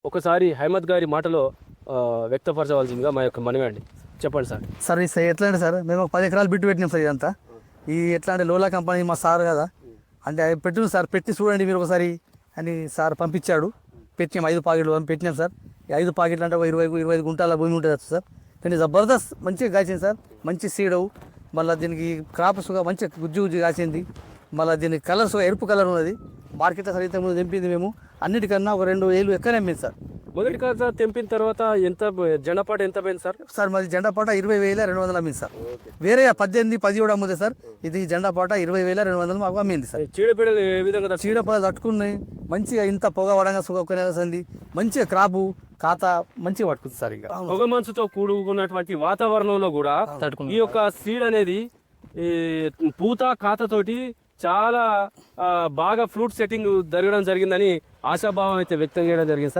ఒకసారి హైమద్ గారి మాటలో వ్యక్తపరచవలసిందిగా మా యొక్క మనమే అండి. చెప్పండి సార్. సార్ ఇది ఎట్లా అంటే సార్ మేము 10 ఎకరాలు బిట్టు పెట్టినాం సార్. ఇదంతా ఈ ఎట్లా అంటే లోలా కంపెనీ మా సార్ కదా అంటే అది పెట్టిన సార్, పెట్టి చూడండి మీరు ఒకసారి అని సార్ పంపించాడు. పెట్టినాం 5 పాకెట్లు పెట్టినాం సార్. ఈ 5 పాకెట్లు అంటే 25 గుంటాల భూమి ఉంటుంది సార్. కానీ జబర్దస్త్ మంచిగా కాసింది సార్. మంచి సీడవు, మళ్ళీ దీనికి క్రాప్స్గా మంచిగా గుజ్జు కాసింది. మళ్ళీ దీనికి కలర్స్ ఎరుపు కలర్ ఉన్నది. మార్కెట్లో సార్ ఇంతకుముందు తెంపింది మేము అన్నిటికన్నా ఒక 2 ఏళ్ళు ఎక్కడ అమ్మింది సార్. మొదటి ఖాతా తెంపిన తర్వాత ఎంత జెండాపాట ఎంత పోయింది సార్? సార్ మాది జెండాపాట 20,200 అమ్మింది సార్. వేరే 18, 17 అమ్ముతుంది సార్. ఇది జెండాపాట 20,200 మాకు అమ్మింది సార్. చీడపీడలు ఏ విధంగా? చీడపడలు తట్టుకున్నాయి మంచిగా. ఇంత పొగ పడంగా సుఖనేసింది మంచిగా. క్రాపు ఖాతా మంచిగా పట్టుకుంది సార్. ఇంకా పొగ మంచుతో కూడుకున్నటువంటి వాతావరణంలో కూడా ఈ యొక్క సీడ్ అనేది ఈ పూత ఖాతాతోటి చాలా బాగా ఫ్రూట్ సెట్టింగ్ జరగడం జరిగిందని ఆశాభావం అయితే వ్యక్తం చేయడం జరిగింది సార్.